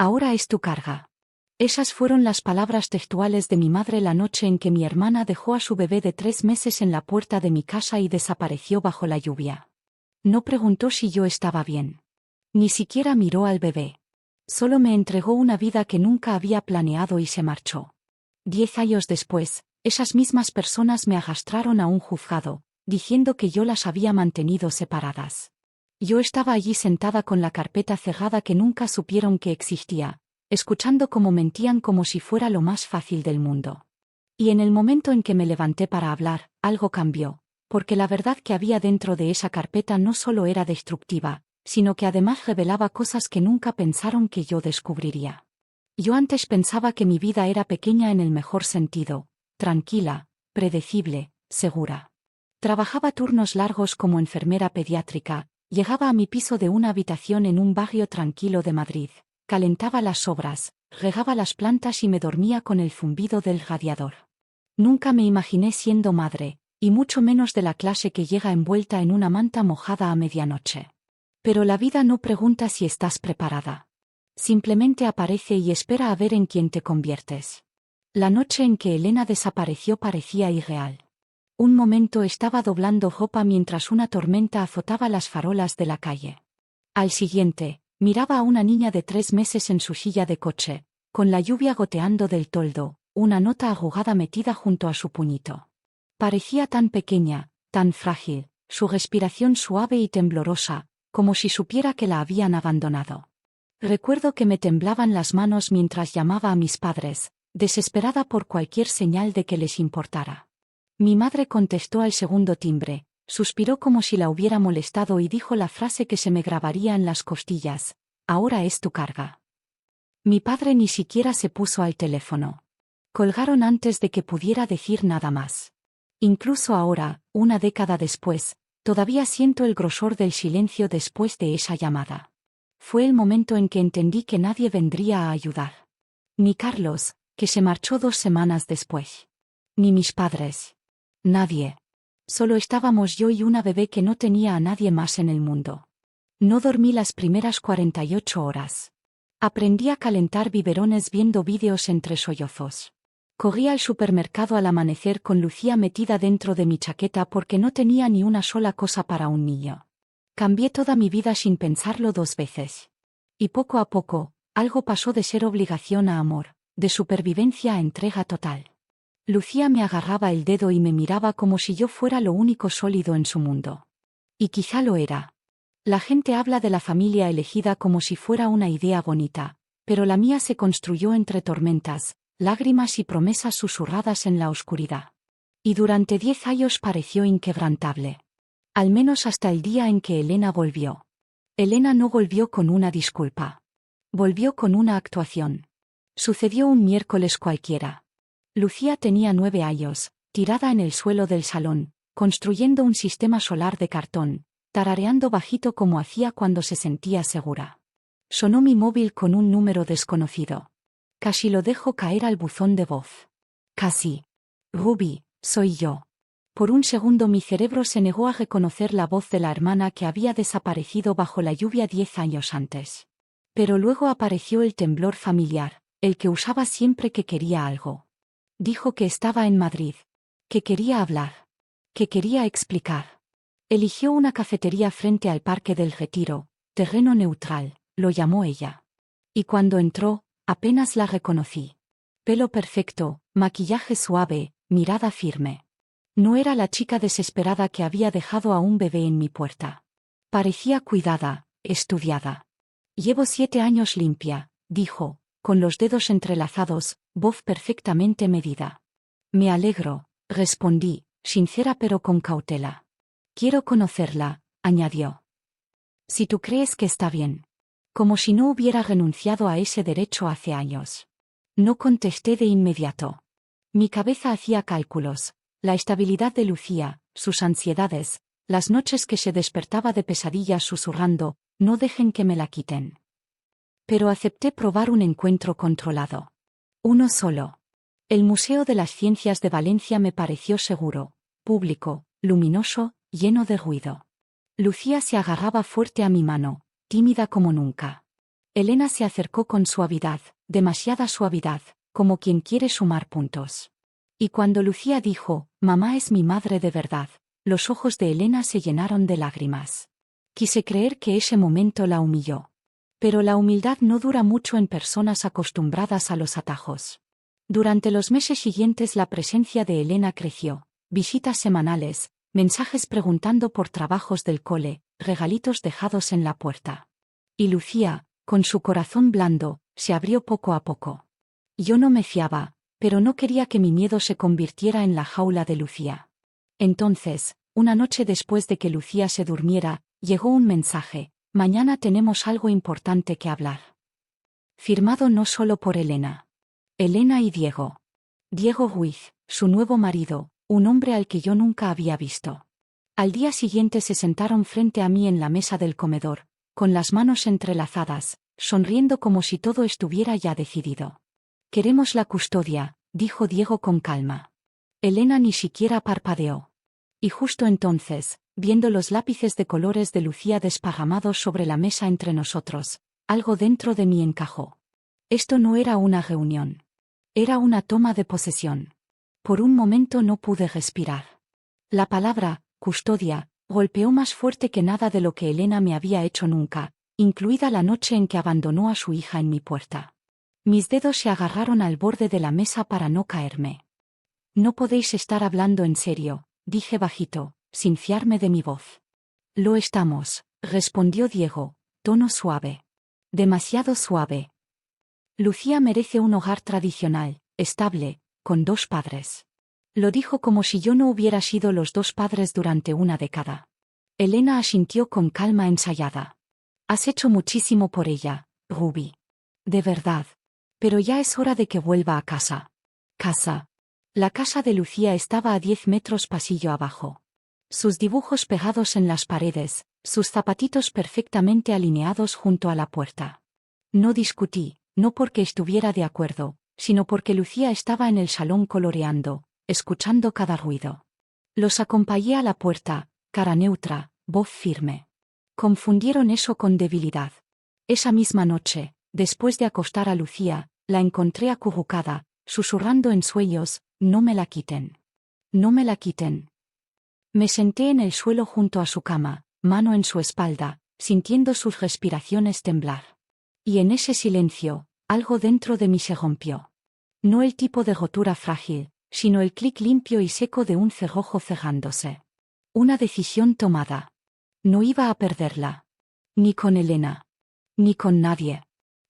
Ahora es tu carga. Esas fueron las palabras textuales de mi madre la noche en que mi hermana dejó a su bebé de 3 meses en la puerta de mi casa y desapareció bajo la lluvia. No preguntó si yo estaba bien. Ni siquiera miró al bebé. Solo me entregó una vida que nunca había planeado y se marchó. 10 años después, esas mismas personas me arrastraron a un juzgado, diciendo que yo las había mantenido separadas. Yo estaba allí sentada con la carpeta cerrada que nunca supieron que existía, escuchando cómo mentían como si fuera lo más fácil del mundo. Y en el momento en que me levanté para hablar, algo cambió, porque la verdad que había dentro de esa carpeta no solo era destructiva, sino que además revelaba cosas que nunca pensaron que yo descubriría. Yo antes pensaba que mi vida era pequeña en el mejor sentido, tranquila, predecible, segura. Trabajaba turnos largos como enfermera pediátrica, llegaba a mi piso de una habitación en un barrio tranquilo de Madrid, calentaba las sobras, regaba las plantas y me dormía con el zumbido del radiador. Nunca me imaginé siendo madre, y mucho menos de la clase que llega envuelta en una manta mojada a medianoche. Pero la vida no pregunta si estás preparada. Simplemente aparece y espera a ver en quién te conviertes. La noche en que Elena desapareció parecía irreal. Un momento estaba doblando ropa mientras una tormenta azotaba las farolas de la calle. Al siguiente, miraba a una niña de 3 meses en su silla de coche, con la lluvia goteando del toldo, una nota arrugada metida junto a su puñito. Parecía tan pequeña, tan frágil, su respiración suave y temblorosa, como si supiera que la habían abandonado. Recuerdo que me temblaban las manos mientras llamaba a mis padres, desesperada por cualquier señal de que les importara. Mi madre contestó al segundo timbre, suspiró como si la hubiera molestado y dijo la frase que se me grabaría en las costillas: ahora es tu carga. Mi padre ni siquiera se puso al teléfono. Colgaron antes de que pudiera decir nada más. Incluso ahora, una década después, todavía siento el grosor del silencio después de esa llamada. Fue el momento en que entendí que nadie vendría a ayudar. Ni Carlos, que se marchó 2 semanas después. Ni mis padres. Nadie. Solo estábamos yo y una bebé que no tenía a nadie más en el mundo. No dormí las primeras 48 horas. Aprendí a calentar biberones viendo vídeos entre sollozos. Corrí al supermercado al amanecer con Lucía metida dentro de mi chaqueta porque no tenía ni una sola cosa para un niño. Cambié toda mi vida sin pensarlo 2 veces. Y poco a poco, algo pasó de ser obligación a amor, de supervivencia a entrega total. Lucía me agarraba el dedo y me miraba como si yo fuera lo único sólido en su mundo. Y quizá lo era. La gente habla de la familia elegida como si fuera una idea bonita, pero la mía se construyó entre tormentas, lágrimas y promesas susurradas en la oscuridad. Y durante 10 años pareció inquebrantable. Al menos hasta el día en que Elena volvió. Elena no volvió con una disculpa. Volvió con una actuación. Sucedió un miércoles cualquiera. Lucía tenía 9 años, tirada en el suelo del salón, construyendo un sistema solar de cartón, tarareando bajito como hacía cuando se sentía segura. Sonó mi móvil con un número desconocido. Casi lo dejo caer al buzón de voz. Casi. Ruby, soy yo. Por un segundo mi cerebro se negó a reconocer la voz de la hermana que había desaparecido bajo la lluvia 10 años antes. Pero luego apareció el temblor familiar, el que usaba siempre que quería algo. Dijo que estaba en Madrid, que quería hablar, que quería explicar. Eligió una cafetería frente al Parque del Retiro, terreno neutral, lo llamó ella. Y cuando entró, apenas la reconocí. Pelo perfecto, maquillaje suave, mirada firme. No era la chica desesperada que había dejado a un bebé en mi puerta. Parecía cuidada, estudiada. Llevo 7 años limpia, dijo, con los dedos entrelazados, voz perfectamente medida. Me alegro, respondí, sincera pero con cautela. Quiero conocerla, añadió. Si tú crees que está bien. Como si no hubiera renunciado a ese derecho hace años. No contesté de inmediato. Mi cabeza hacía cálculos. La estabilidad de Lucía, sus ansiedades, las noches que se despertaba de pesadillas susurrando, no dejen que me la quiten. Pero acepté probar un encuentro controlado. Uno solo. El Museo de las Ciencias de Valencia me pareció seguro, público, luminoso, lleno de ruido. Lucía se agarraba fuerte a mi mano, tímida como nunca. Elena se acercó con suavidad, demasiada suavidad, como quien quiere sumar puntos. Y cuando Lucía dijo, «Mamá es mi madre de verdad», los ojos de Elena se llenaron de lágrimas. Quise creer que ese momento la humilló. Pero la humildad no dura mucho en personas acostumbradas a los atajos. Durante los meses siguientes la presencia de Elena creció. Visitas semanales, mensajes preguntando por trabajos del cole, regalitos dejados en la puerta. Y Lucía, con su corazón blando, se abrió poco a poco. Yo no me fiaba, pero no quería que mi miedo se convirtiera en la jaula de Lucía. Entonces, una noche después de que Lucía se durmiera, llegó un mensaje: «Mañana tenemos algo importante que hablar». Firmado no solo por Elena. Elena y Diego. Diego Ruiz, su nuevo marido, un hombre al que yo nunca había visto. Al día siguiente se sentaron frente a mí en la mesa del comedor, con las manos entrelazadas, sonriendo como si todo estuviera ya decidido. «Queremos la custodia», dijo Diego con calma. Elena ni siquiera parpadeó. Y justo entonces, viendo los lápices de colores de Lucía desparramados sobre la mesa entre nosotros, algo dentro de mí encajó. Esto no era una reunión. Era una toma de posesión. Por un momento no pude respirar. La palabra, custodia, golpeó más fuerte que nada de lo que Elena me había hecho nunca, incluida la noche en que abandonó a su hija en mi puerta. Mis dedos se agarraron al borde de la mesa para no caerme. «No podéis estar hablando en serio», dije bajito, sin fiarme de mi voz. «Lo estamos», respondió Diego, tono suave. Demasiado suave. «Lucía merece un hogar tradicional, estable, con 2 padres». Lo dijo como si yo no hubiera sido los 2 padres durante una década. Elena asintió con calma ensayada. «Has hecho muchísimo por ella, Ruby. De verdad. Pero ya es hora de que vuelva a casa». Casa. La casa de Lucía estaba a 10 metros pasillo abajo. Sus dibujos pegados en las paredes, sus zapatitos perfectamente alineados junto a la puerta. No discutí, no porque estuviera de acuerdo, sino porque Lucía estaba en el salón coloreando, escuchando cada ruido. Los acompañé a la puerta, cara neutra, voz firme. Confundieron eso con debilidad. Esa misma noche, después de acostar a Lucía, la encontré acurrucada, susurrando en sueños: «No me la quiten. No me la quiten». Me senté en el suelo junto a su cama, mano en su espalda, sintiendo sus respiraciones temblar. Y en ese silencio, algo dentro de mí se rompió. No el tipo de rotura frágil, sino el clic limpio y seco de un cerrojo cerrándose. Una decisión tomada. No iba a perderla. Ni con Elena. Ni con nadie.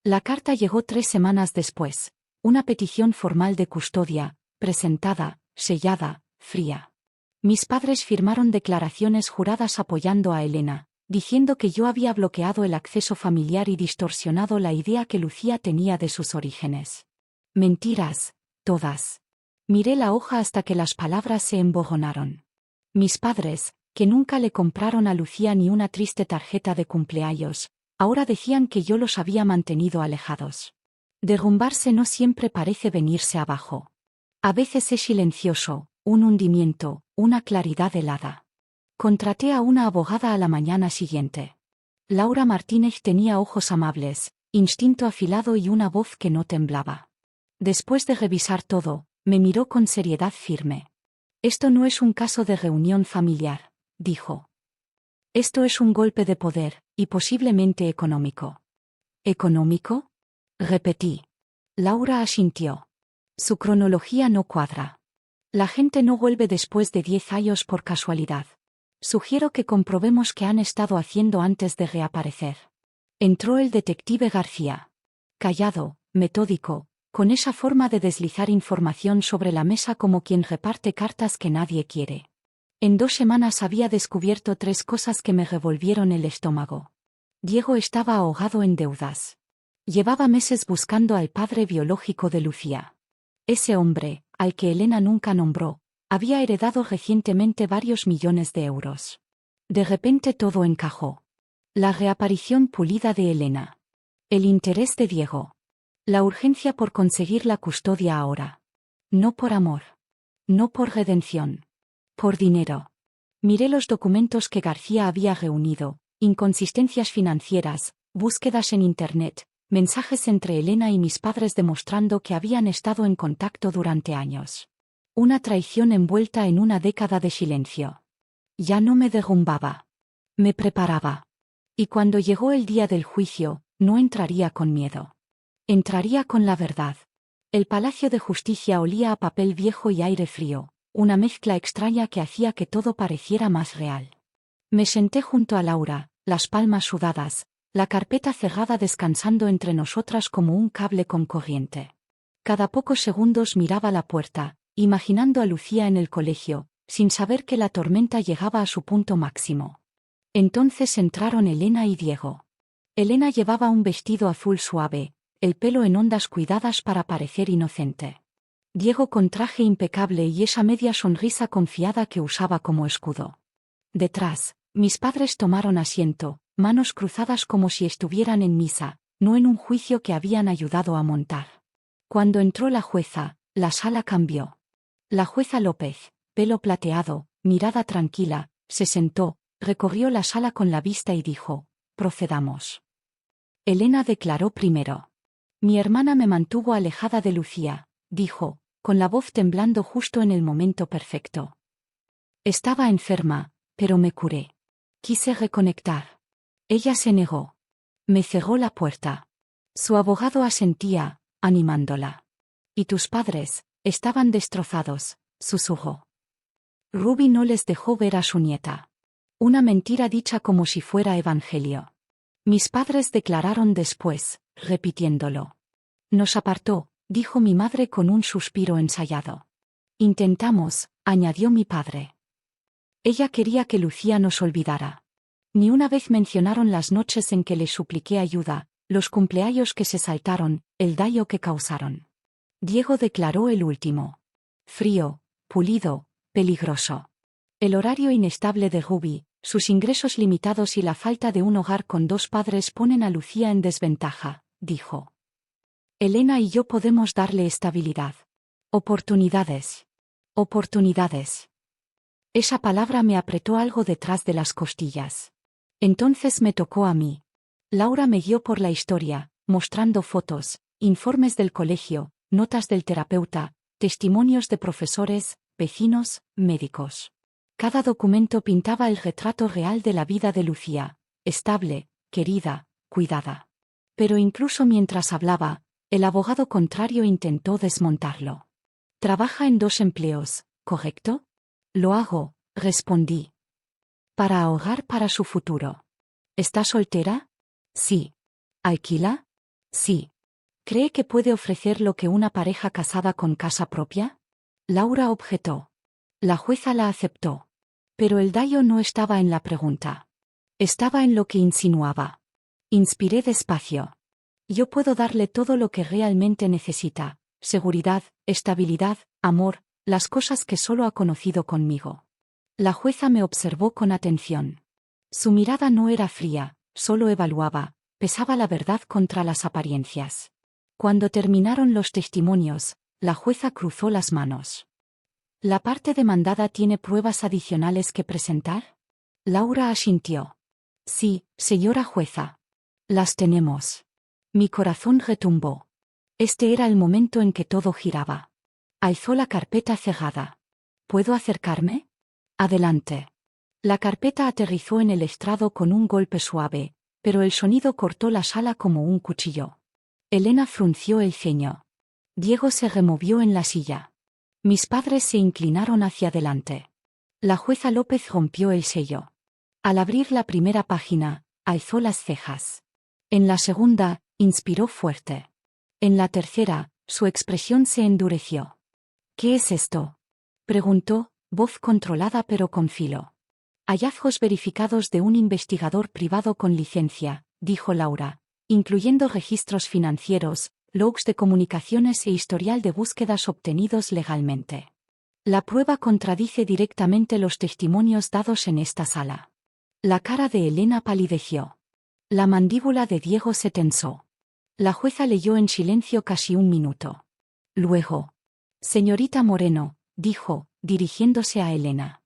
La carta llegó 3 semanas después. Una petición formal de custodia, presentada, sellada, fría. Mis padres firmaron declaraciones juradas apoyando a Elena, diciendo que yo había bloqueado el acceso familiar y distorsionado la idea que Lucía tenía de sus orígenes. Mentiras, todas. Miré la hoja hasta que las palabras se emborronaron. Mis padres, que nunca le compraron a Lucía ni una triste tarjeta de cumpleaños, ahora decían que yo los había mantenido alejados. Derrumbarse no siempre parece venirse abajo. A veces es silencioso, un hundimiento, una claridad helada. Contraté a una abogada a la mañana siguiente. Laura Martínez tenía ojos amables, instinto afilado y una voz que no temblaba. Después de revisar todo, me miró con seriedad firme. «Esto no es un caso de reunión familiar», dijo. «Esto es un golpe de poder, y posiblemente económico». «¿Económico?», repetí. Laura asintió. «Su cronología no cuadra. La gente no vuelve después de 10 años por casualidad. Sugiero que comprobemos qué han estado haciendo antes de reaparecer». Entró el detective García. Callado, metódico, con esa forma de deslizar información sobre la mesa como quien reparte cartas que nadie quiere. En 2 semanas había descubierto 3 cosas que me revolvieron el estómago. Diego estaba ahogado en deudas. Llevaba meses buscando al padre biológico de Lucía. Ese hombre, al que Elena nunca nombró, había heredado recientemente varios millones de euros. De repente todo encajó. La reaparición pulida de Elena. El interés de Diego. La urgencia por conseguir la custodia ahora. No por amor. No por redención. Por dinero. Miré los documentos que García había reunido, inconsistencias financieras, búsquedas en Internet, Mensajes entre Elena y mis padres demostrando que habían estado en contacto durante años. Una traición envuelta en una década de silencio. Ya no me derrumbaba. Me preparaba. Y cuando llegó el día del juicio, no entraría con miedo. Entraría con la verdad. El Palacio de Justicia olía a papel viejo y aire frío, una mezcla extraña que hacía que todo pareciera más real. Me senté junto a Laura, las palmas sudadas, la carpeta cerrada descansando entre nosotras como un cable con corriente. Cada pocos segundos miraba la puerta, imaginando a Lucía en el colegio, sin saber que la tormenta llegaba a su punto máximo. Entonces entraron Elena y Diego. Elena llevaba un vestido azul suave, el pelo en ondas cuidadas para parecer inocente. Diego con traje impecable y esa media sonrisa confiada que usaba como escudo. Detrás, mis padres tomaron asiento, manos cruzadas como si estuvieran en misa, no en un juicio que habían ayudado a montar. Cuando entró la jueza, la sala cambió. La jueza López, pelo plateado, mirada tranquila, se sentó, recorrió la sala con la vista y dijo: «Procedamos». Elena declaró primero. «Mi hermana me mantuvo alejada de Lucía», dijo, con la voz temblando justo en el momento perfecto. «Estaba enferma, pero me curé. Quise reconectar». Ella se negó. Me cerró la puerta. Su abogado asentía, animándola. «¿Y tus padres?» «Estaban destrozados», susurró. Ruby no les dejó ver a su nieta. Una mentira dicha como si fuera evangelio. Mis padres declararon después, repitiéndolo. «Nos apartó», dijo mi madre con un suspiro ensayado. «Intentamos», añadió mi padre. Ella quería que Lucía nos olvidara. Ni una vez mencionaron las noches en que le supliqué ayuda, los cumpleaños que se saltaron, el daño que causaron. Diego declaró el último. Frío, pulido, peligroso. El horario inestable de Ruby, sus ingresos limitados y la falta de un hogar con dos padres ponen a Lucía en desventaja, dijo. Elena y yo podemos darle estabilidad. Oportunidades. Oportunidades. Esa palabra me apretó algo detrás de las costillas. Entonces me tocó a mí. Laura me guió por la historia, mostrando fotos, informes del colegio, notas del terapeuta, testimonios de profesores, vecinos, médicos. Cada documento pintaba el retrato real de la vida de Lucía, estable, querida, cuidada. Pero incluso mientras hablaba, el abogado contrario intentó desmontarlo. «Trabaja en 2 empleos, ¿correcto?» «Lo hago», respondí. «Para ahorrar para su futuro». «¿Está soltera?» «Sí». «¿Alquila?» «Sí». «¿Cree que puede ofrecer lo que una pareja casada con casa propia?» Laura objetó. La jueza la aceptó. Pero el daño no estaba en la pregunta. Estaba en lo que insinuaba. Inspiré despacio. «Yo puedo darle todo lo que realmente necesita: seguridad, estabilidad, amor, las cosas que solo ha conocido conmigo». La jueza me observó con atención. Su mirada no era fría, solo evaluaba, pesaba la verdad contra las apariencias. Cuando terminaron los testimonios, la jueza cruzó las manos. «¿La parte demandada tiene pruebas adicionales que presentar?» Laura asintió. «Sí, señora jueza. Las tenemos». Mi corazón retumbó. Este era el momento en que todo giraba. Alzó la carpeta cerrada. «¿Puedo acercarme?» «Adelante». La carpeta aterrizó en el estrado con un golpe suave, pero el sonido cortó la sala como un cuchillo. Elena frunció el ceño. Diego se removió en la silla. Mis padres se inclinaron hacia adelante. La jueza López rompió el sello. Al abrir la primera página, alzó las cejas. En la segunda, inspiró fuerte. En la tercera, su expresión se endureció. «¿Qué es esto?», preguntó, voz controlada pero con filo. «Hallazgos verificados de un investigador privado con licencia», dijo Laura, «incluyendo registros financieros, logs de comunicaciones e historial de búsquedas obtenidos legalmente. La prueba contradice directamente los testimonios dados en esta sala». La cara de Elena palideció. La mandíbula de Diego se tensó. La jueza leyó en silencio casi un minuto. Luego: «Señorita Moreno», dijo, dirigiéndose a Elena.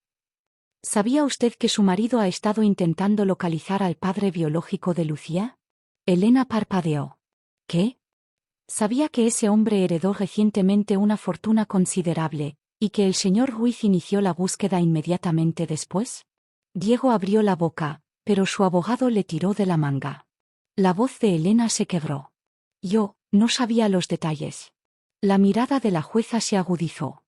«¿Sabía usted que su marido ha estado intentando localizar al padre biológico de Lucía?» Elena parpadeó. ¿Qué? Sabía que ese hombre heredó recientemente una fortuna considerable, y que el señor Ruiz inició la búsqueda inmediatamente después. Diego abrió la boca, pero su abogado le tiró de la manga. La voz de Elena se quebró. Yo, no sabía los detalles. La mirada de la jueza se agudizó.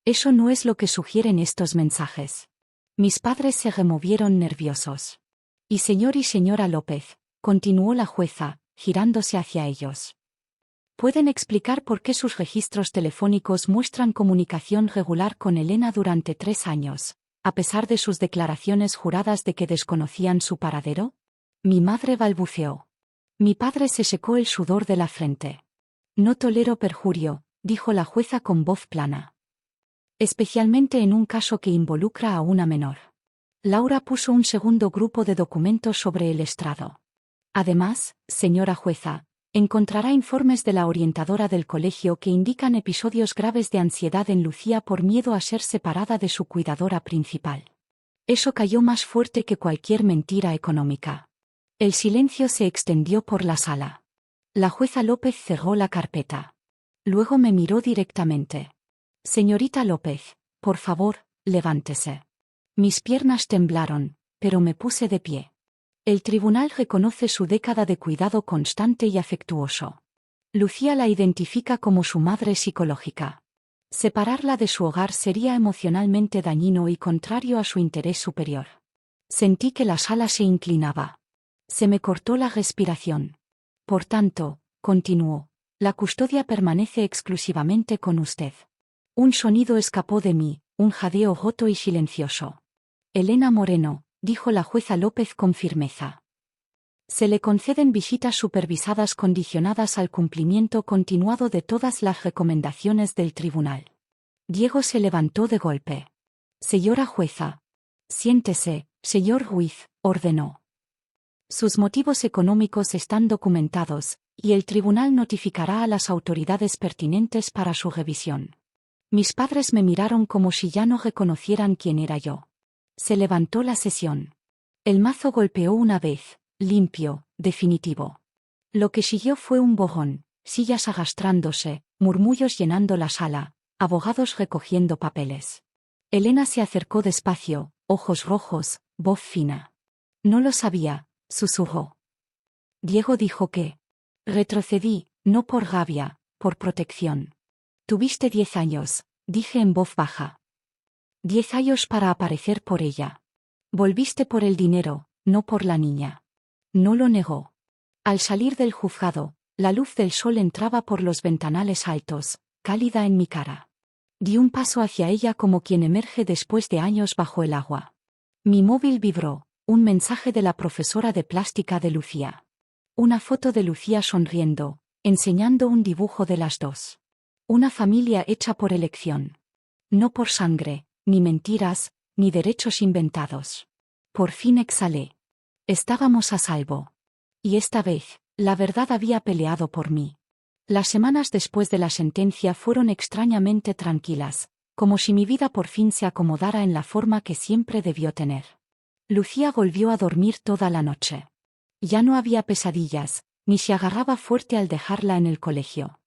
Eso no es lo que sugieren estos mensajes. Mis padres se removieron nerviosos. Y señora López, continuó la jueza, girándose hacia ellos. ¿Pueden explicar por qué sus registros telefónicos muestran comunicación regular con Elena durante 3 años, a pesar de sus declaraciones juradas de que desconocían su paradero? Mi madre balbuceó. Mi padre se secó el sudor de la frente. No tolero perjurio, dijo la jueza con voz plana. Especialmente en un caso que involucra a una menor. Laura puso un segundo grupo de documentos sobre el estrado. Además, señora jueza, encontrará informes de la orientadora del colegio que indican episodios graves de ansiedad en Lucía por miedo a ser separada de su cuidadora principal. Eso cayó más fuerte que cualquier mentira económica. El silencio se extendió por la sala. La jueza López cerró la carpeta. Luego me miró directamente. Señorita López, por favor, levántese. Mis piernas temblaron, pero me puse de pie. El tribunal reconoce su década de cuidado constante y afectuoso. Lucía la identifica como su madre psicológica. Separarla de su hogar sería emocionalmente dañino y contrario a su interés superior. Sentí que la sala se inclinaba. Se me cortó la respiración. Por tanto, continuó, la custodia permanece exclusivamente con usted. Un sonido escapó de mí, un jadeo roto y silencioso. Elena Moreno, dijo la jueza López con firmeza. Se le conceden visitas supervisadas condicionadas al cumplimiento continuado de todas las recomendaciones del tribunal. Diego se levantó de golpe. Señora jueza. Siéntese, señor Ruiz, ordenó. Sus motivos económicos están documentados, y el tribunal notificará a las autoridades pertinentes para su revisión. Mis padres me miraron como si ya no reconocieran quién era yo. Se levantó la sesión. El mazo golpeó una vez, limpio, definitivo. Lo que siguió fue un bojón, sillas arrastrándose, murmullos llenando la sala, abogados recogiendo papeles. Elena se acercó despacio, ojos rojos, voz fina. No lo sabía, susurró. Diego dijo que. Retrocedí, no por rabia, por protección. Tuviste 10 años, dije en voz baja. 10 años para aparecer por ella. Volviste por el dinero, no por la niña. No lo negó. Al salir del juzgado, la luz del sol entraba por los ventanales altos, cálida en mi cara. Di un paso hacia ella como quien emerge después de años bajo el agua. Mi móvil vibró, un mensaje de la profesora de plástica de Lucía. Una foto de Lucía sonriendo, enseñando un dibujo de las dos. Una familia hecha por elección. No por sangre, ni mentiras, ni derechos inventados. Por fin exhalé. Estábamos a salvo. Y esta vez, la verdad había peleado por mí. Las semanas después de la sentencia fueron extrañamente tranquilas, como si mi vida por fin se acomodara en la forma que siempre debió tener. Lucía volvió a dormir toda la noche. Ya no había pesadillas, ni se agarraba fuerte al dejarla en el colegio.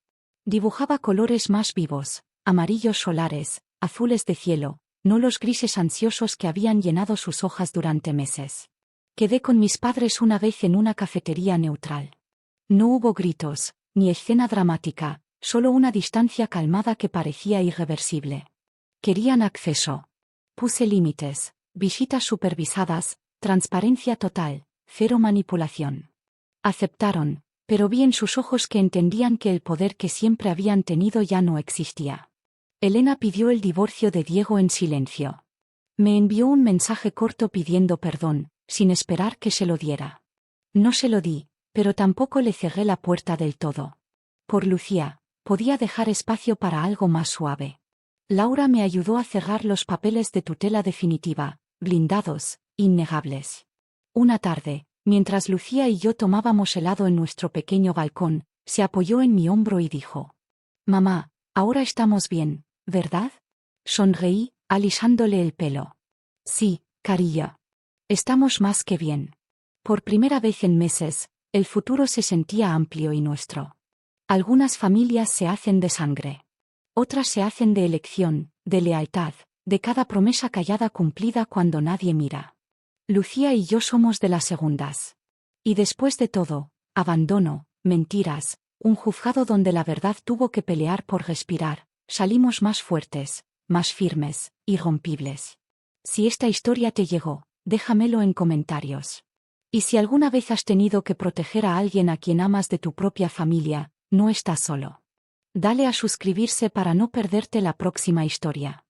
Dibujaba colores más vivos, amarillos solares, azules de cielo, no los grises ansiosos que habían llenado sus hojas durante meses. Quedé con mis padres una vez en una cafetería neutral. No hubo gritos, ni escena dramática, solo una distancia calmada que parecía irreversible. Querían acceso. Puse límites, visitas supervisadas, transparencia total, cero manipulación. Aceptaron, pero vi en sus ojos que entendían que el poder que siempre habían tenido ya no existía. Elena pidió el divorcio de Diego en silencio. Me envió un mensaje corto pidiendo perdón, sin esperar que se lo diera. No se lo di, pero tampoco le cerré la puerta del todo. Por Lucía, podía dejar espacio para algo más suave. Laura me ayudó a cerrar los papeles de tutela definitiva, blindados, innegables. Una tarde, mientras Lucía y yo tomábamos helado en nuestro pequeño balcón, se apoyó en mi hombro y dijo: «Mamá, ahora estamos bien, ¿verdad?». Sonreí, alisándole el pelo. «Sí, cariño. Estamos más que bien». Por primera vez en meses, el futuro se sentía amplio y nuestro. Algunas familias se hacen de sangre. Otras se hacen de elección, de lealtad, de cada promesa callada cumplida cuando nadie mira. Lucía y yo somos de las segundas. Y después de todo, abandono, mentiras, un juzgado donde la verdad tuvo que pelear por respirar, salimos más fuertes, más firmes, irrompibles. Si esta historia te llegó, déjamelo en comentarios. Y si alguna vez has tenido que proteger a alguien a quien amas de tu propia familia, no estás solo. Dale a suscribirse para no perderte la próxima historia.